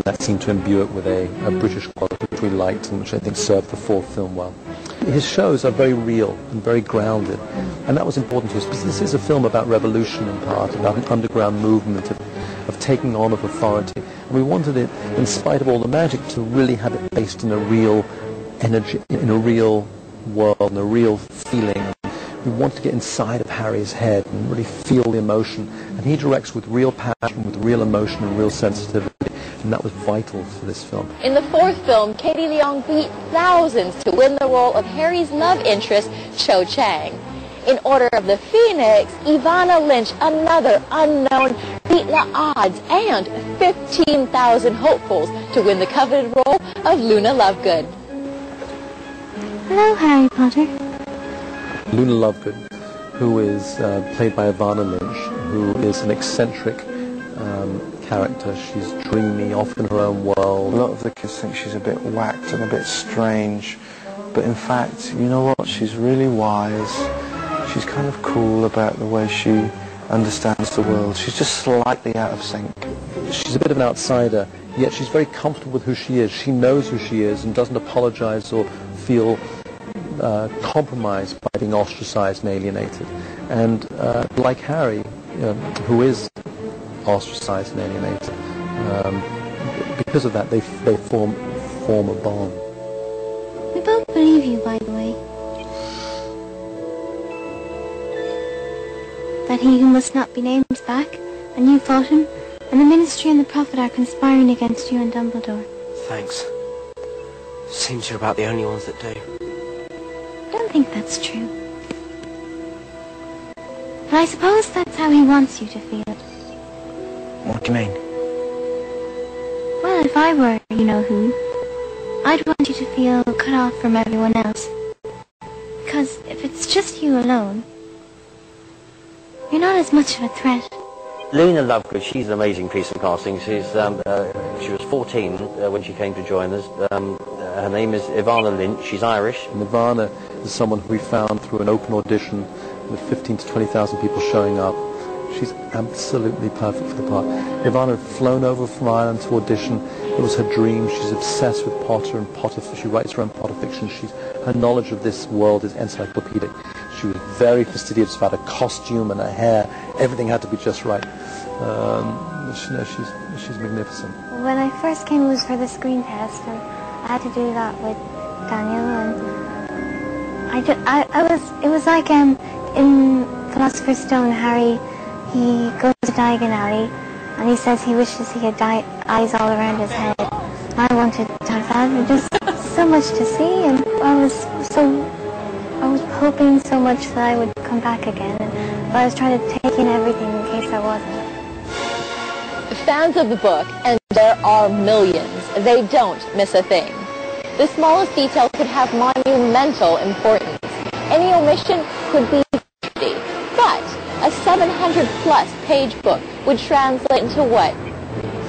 that seemed to imbue it with a British quality which we liked and which I think served the fourth film well. His shows are very real and very grounded, and that was important to us because this is a film about revolution in part, about an underground movement of taking on of authority. And we wanted it, in spite of all the magic, to really have it based in a real energy, in a real world, in a real feeling. We want to get inside of Harry's head and really feel the emotion. And he directs with real passion, with real emotion and real sensitivity. And that was vital for this film. In the fourth film, Katie Leong beat thousands to win the role of Harry's love interest, Cho Chang. In Order of the Phoenix, Ivana Lynch, another unknown, beat the odds and 15,000 hopefuls to win the coveted role of Luna Lovegood. Hello, Harry Potter. Luna Lovegood, who is played by Ivana Lynch, who is an eccentric character. She's dreamy, off in her own world. A lot of the kids think she's a bit whacked and a bit strange, but in fact, you know what? She's really wise. She's kind of cool about the way she understands the world. She's just slightly out of sync. She's a bit of an outsider, yet she's very comfortable with who she is. She knows who she is and doesn't apologize or feel compromised by being ostracized and alienated. And like Harry, who is ostracized and alienated, because of that, they form a bond. We both believe you, by the way. That he who must not be named is back, and you fought him, and the Ministry and the Prophet are conspiring against you and Dumbledore. Thanks. Seems you're about the only ones that do. I don't think that's true. But I suppose that's how he wants you to feel it. What do you mean? Well, if I were you-know-who, I'd want you to feel cut off from everyone else. Because if it's just you alone, you're not as much of a threat. Luna Lovegood, she's an amazing piece of casting. She was 14 when she came to join us. Her name is Ivana Lynch. She's Irish. And Ivana is someone who we found through an open audition with 15 to 20,000 people showing up. She's absolutely perfect for the part. Ivana had flown over from Ireland to audition. It was her dream. She's obsessed with Potter and Potter. She writes her own Potter fiction. Her knowledge of this world is encyclopedic. She was very fastidious about her costume and her hair. Everything had to be just right. She's magnificent. When I first came, it was for the screen test, and I had to do that with Daniel, and it was like in Philosopher's Stone, Harry, he goes to Diagon Alley, and he says he wishes he had eyes all around his head. I wanted to have that, and just so much to see, and I was hoping so much that I would come back again, but I was trying to take in everything in case I wasn't. Fans of the book, and there are millions, they don't miss a thing. The smallest detail could have monumental importance. Any omission could be tragedy. But a 700-plus page book would translate into what?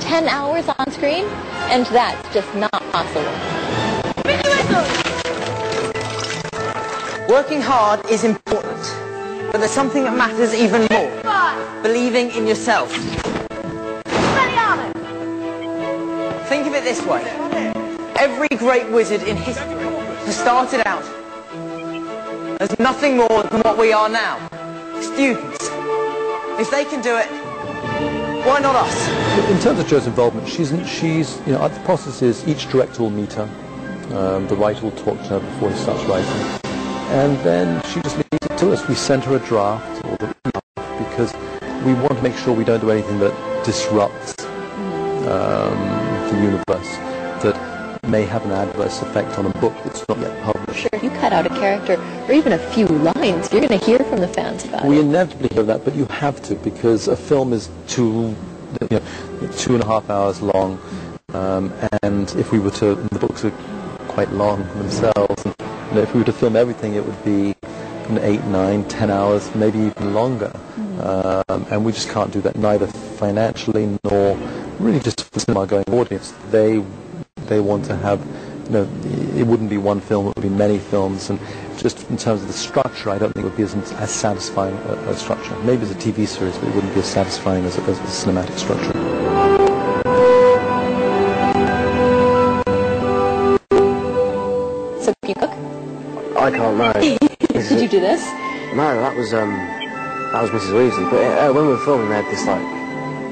10 hours on screen? And that's just not possible. Working hard is important, but there's something that matters even more. Believing in yourself. Think of it this way. Every great wizard in history has started out as nothing more than what we are now. Students. If they can do it, why not us? In terms of Jo's involvement, the process is each director will meet her. The writer will talk to her before he starts writing. And then she just leaves it to us. We send her a draft because we want to make sure we don't do anything that disrupts the universe, that may have an adverse effect on a book that's not yet published. Sure, if you cut out a character or even a few lines, you're going to hear from the fans about it. We inevitably hear that, but you have to, because a film is 2.5 hours long, and if we were to, the books are quite long themselves, and if we were to film everything, it would be 8, 9, 10 hours, maybe even longer. And we just can't do that, neither financially nor really just for the cinema-going audience. They want to have, it wouldn't be one film, it would be many films, and just in terms of the structure, I don't think it would be as satisfying a structure. Maybe as a TV series, but it wouldn't be as satisfying as a cinematic structure. don't know. Did you do this? No, that was Mrs. Weasley. But when we were filming, they had this like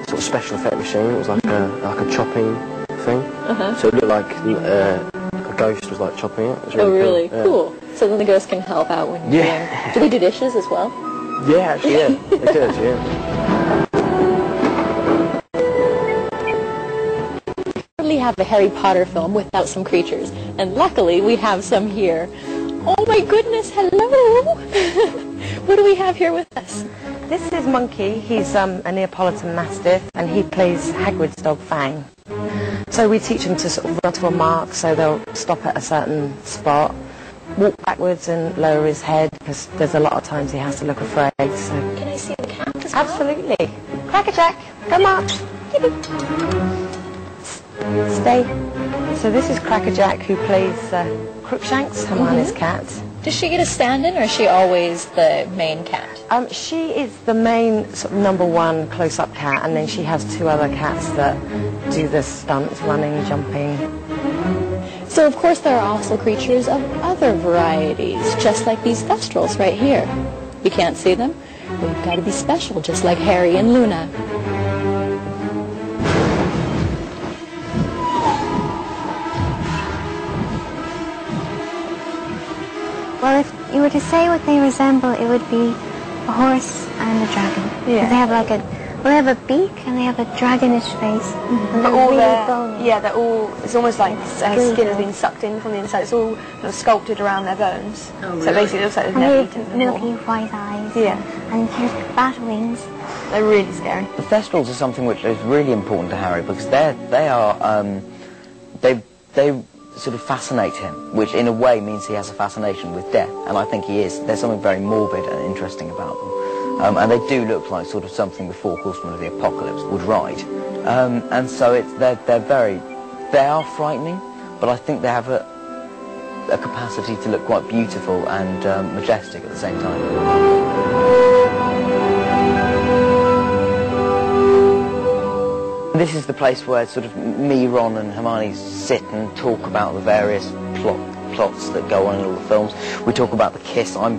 sort of special effect machine. It was like a chopping thing. So it looked like a ghost was like chopping it. It was really really? Cool. So then the ghost can help out when you're doing. Do they do dishes as well? Yeah, actually, yeah. They could, yeah. Have a Harry Potter film without some creatures, and luckily we have some here. Oh my goodness, hello! What do we have here with us? This is Monkey. He's a Neapolitan Mastiff, and he plays Hagrid's dog Fang. So we teach him to sort of run to a mark, so they'll stop at a certain spot, walk backwards and lower his head, because there's a lot of times he has to look afraid. So. Can I see the cat as well? Absolutely. Crackerjack, come on. Stay. So this is Crackerjack, who plays Crookshanks, Hermione's cat. Does she get a stand-in, or is she always the main cat? She is the main sort of #1 close-up cat, and then she has 2 other cats that do the stunts, running, jumping. So of course there are also creatures of other varieties, just like these Thestrals right here. We can't see them. We've got to be special, just like Harry and Luna. Well, if you were to say what they resemble, it would be a horse and a dragon. Yeah. They have like they have a beak and they have a dragonish face. And But they're all really bony. they're all, it's almost like Really skin has bony. been sucked in from the inside. It's all kind of sculpted around their bones. So basically it looks like they've And never they eaten have before. milky white eyes. Yeah. And they're bat wings. They're really scary. The Thestrals are something which is really important to Harry, because they sort of fascinate him, which in a way means he has a fascination with death, and I think he is. There's something very morbid and interesting about them. And they do look like sort of something the 4 Horsemen of the Apocalypse would ride. And so they are frightening, but I think they have a capacity to look quite beautiful and majestic at the same time. This is the place where sort of me, Ron and Hermione sit and talk about the various plots that go on in all the films. We talk about the kiss. I'm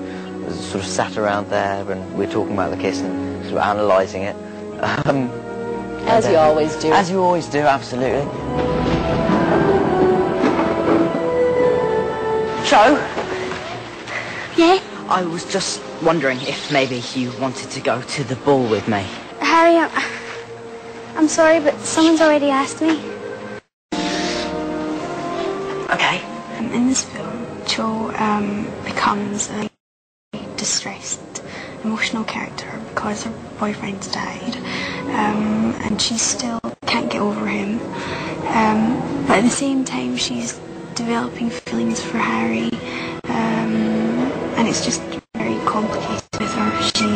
sort of sat around there and we're talking about the kiss and sort of analysing it. As you always do. As you always do, absolutely. So, Yeah? I was just wondering if maybe you wanted to go to the ball with me. Harry, I'm sorry, but someone's already asked me. Okay. In this film, Jo becomes a distressed, emotional character because her boyfriend's died, and she still can't get over him. But at the same time, she's developing feelings for Harry, and it's just very complicated with her. She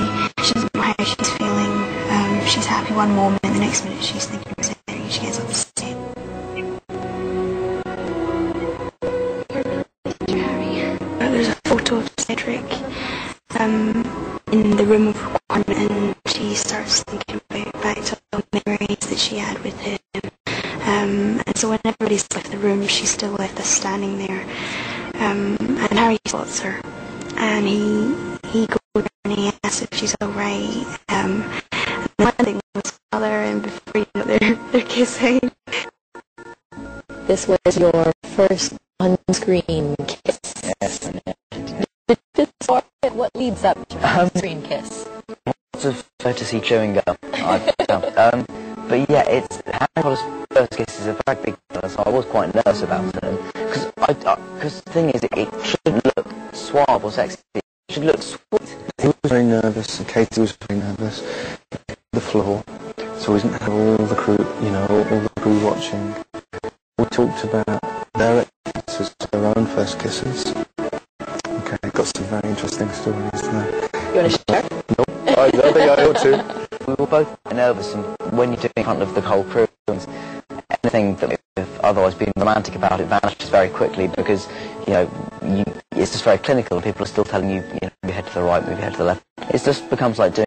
doesn't know how she's feeling. She's happy one moment, the next minute she's thinking about something, and she gets upset. There's a photo of Cedric in the room of requirement, and she starts thinking back to all the memories that she had with him. And so when everybody's left the room, she's still left us standing there. And Harry spots her, and he goes and he asks if she's alright. And one thing was father, and before you know, they're kissing. This was your first on-screen kiss. Yes. What leads up to an on-screen kiss? Lots of fantasy chewing gum, I've done. But yeah, Harry Potter's first kiss is a very big deal, so I was quite nervous about it. Because the thing is, it shouldn't look suave or sexy. It should look sweet. He was very nervous, and Katie was very nervous. The floor, so we didn't have all the crew, all the crew watching. We talked about their experiences, their own first kisses. Okay, got some very interesting stories there. You want to share? Nope, I don't think I ought to. We were both nervous, and when you're doing in front of the whole crew, anything that would have otherwise been romantic about it vanishes very quickly, because it's just very clinical. People are still telling you, move your head to the right, move your head to the left. It just becomes like doing